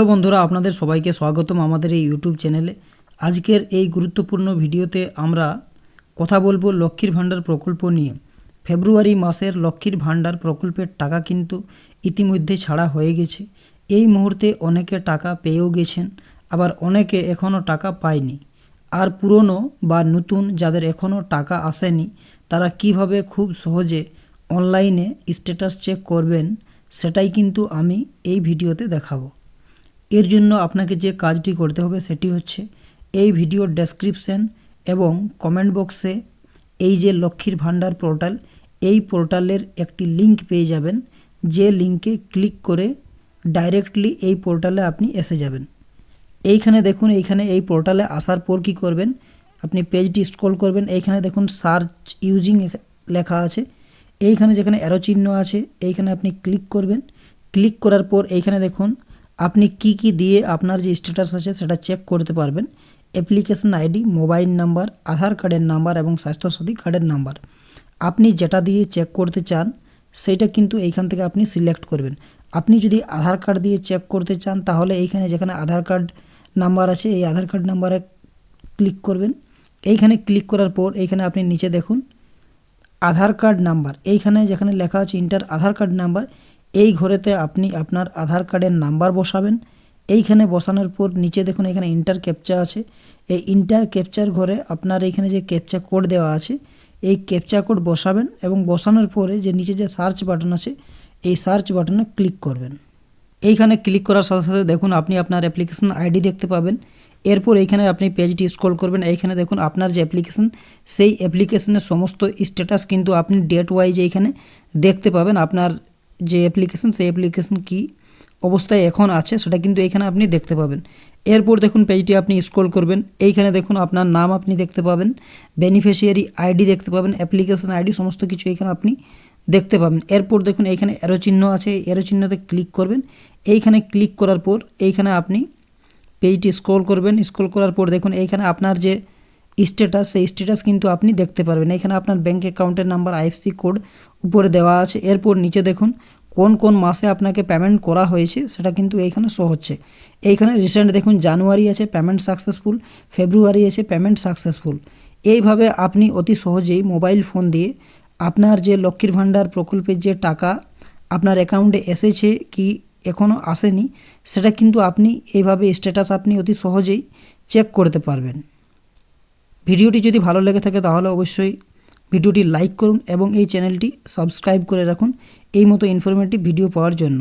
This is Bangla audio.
হ্যালো বন্ধুরা, আপনাদের সবাইকে স্বাগতম আমাদের এই ইউটিউব চ্যানেলে। আজকের এই গুরুত্বপূর্ণ ভিডিওতে আমরা কথা বলবো লক্ষ্মীর ভাণ্ডার প্রকল্প নিয়ে। ফেব্রুয়ারি মাসের লক্ষ্মীর ভাণ্ডার প্রকল্পের টাকা কিন্তু ইতিমধ্যে ছাড়া হয়ে গেছে। এই মুহূর্তে অনেকে টাকা পেয়েও গেছেন, আবার অনেকে এখনও টাকা পায়নি। আর পুরনো বা নতুন যাদের এখনও টাকা আসেনি তারা কিভাবে খুব সহজে অনলাইনে স্ট্যাটাস চেক করবেন সেটাই কিন্তু আমি এই ভিডিওতে দেখাবো। এর জন্য আপনাকে যে কাজটি করতে হবে সেটি হচ্ছে এই ভিডিওর ডেসক্রিপশন এবং কমেন্ট বক্সে এই যে লক্ষ্মীর ভাণ্ডার পোর্টাল, এই পোর্টালের একটি লিংক পেয়ে যাবেন, যে লিংকে ক্লিক করে ডাইরেক্টলি এই পোর্টালে আপনি এসে যাবেন। এইখানে দেখুন, এইখানে এই পোর্টালে আসার পর কি করবেন, আপনি পেজটি স্ক্রল করবেন। এইখানে দেখুন সার্চ ইউজিং লেখা আছে, এইখানে যেখানে অ্যারো চিহ্ন আছে এইখানে আপনি ক্লিক করবেন। ক্লিক করার পর এইখানে দেখুন আপনি কি দিয়ে আপনার যে স্ট্যাটাস আছে সেটা চেক করতে পারবেন। অ্যাপ্লিকেশন আইডি, মোবাইল নাম্বার, আধার কার্ডের নাম্বার এবং স্বাস্থ্যসাথী কার্ডের নাম্বার। আপনি যেটা দিয়ে চেক করতে চান সেইটা কিন্তু এইখান থেকে আপনি সিলেক্ট করবেন। আপনি যদি আধার কার্ড দিয়ে চেক করতে চান তাহলে এইখানে যেখানে আধার কার্ড নাম্বার আছে এই আধার কার্ড নাম্বারে ক্লিক করবেন। এইখানে ক্লিক করার পর এইখানে আপনি নিচে দেখুন আধার কার্ড নাম্বার, এইখানে যেখানে লেখা আছে ইন্টার আধার কার্ড নাম্বার, এই ঘরেতে আপনি আপনার আধার কার্ডের নাম্বার বসাবেন। এইখানে বসানোর পর নিচে দেখুন এখানে ইন্টার ক্যাপচা আছে, এই ইন্টার ক্যাপচার ঘরে আপনার এইখানে যে ক্যাপচা কোড দেওয়া আছে এই ক্যাপচা কোড বসাবেন এবং বসানোর পরে যে নিচে যে সার্চ বাটন আছে এই সার্চ বাটনে ক্লিক করবেন। এইখানে ক্লিক করার সাথে সাথে দেখুন আপনি আপনার অ্যাপ্লিকেশন আইডি দেখতে পাবেন। এরপর এইখানে আপনি পেজটি স্ক্রল করবেন, এইখানে দেখুন আপনার যে অ্যাপ্লিকেশন সেই অ্যাপ্লিকেশনের সমস্ত স্ট্যাটাস কিন্তু আপনি ডেট ওয়াইজ এইখানে দেখতে পাবেন। আপনার যে অ্যাপ্লিকেশন সেই অ্যাপ্লিকেশন কী অবস্থায় এখন আছে সেটা কিন্তু এইখানে আপনি দেখতে পাবেন। এরপর দেখুন পেজটি আপনি স্ক্রল করবেন, এইখানে দেখুন আপনার নাম আপনি দেখতে পাবেন, বেনিফিশিয়ারি আইডি দেখতে পাবেন, অ্যাপ্লিকেশন আইডি সমস্ত কিছু এখানে আপনি দেখতে পাবেন। এরপর দেখুন এইখানে অ্যারো চিহ্ন আছে, অ্যারো চিহ্নতে ক্লিক করবেন। এইখানে ক্লিক করার পর এইখানে আপনি পেজটি স্ক্রল করবেন। স্ক্রল করার পর দেখুন এইখানে আপনার যে স্ট্যাটাস সেই স্ট্যাটাস কিন্তু আপনি দেখতে পারবেন। এখানে আপনার ব্যাঙ্ক অ্যাকাউন্টের নাম্বার, আইএফএসসি কোড উপরে দেওয়া আছে। এরপর নিচে দেখুন কোন কোন মাসে আপনাকে পেমেন্ট করা হয়েছে সেটা কিন্তু এইখানে শো হচ্ছে। এইখানে রিসেন্ট দেখুন জানুয়ারি আছে পেমেন্ট সাকসেসফুল, ফেব্রুয়ারি আছে পেমেন্ট সাকসেসফুল। এইভাবে আপনি অতি সহজেই মোবাইল ফোন দিয়ে আপনার যে লক্ষ্মীর ভাণ্ডার প্রকল্পের যে টাকা আপনার অ্যাকাউন্টে এসেছে কি এখনও আসেনি সেটা কিন্তু আপনি এইভাবে স্ট্যাটাস আপনি অতি সহজেই চেক করতে পারবেন। ভিডিওটি যদি ভালো লেগে থাকে তাহলে অবশ্যই ভিডিওটি লাইক করুন এবং এই চ্যানেলটি সাবস্ক্রাইব করে রাখুন এই মতো ইনফরমেটিভ ভিডিও পাওয়ার জন্য।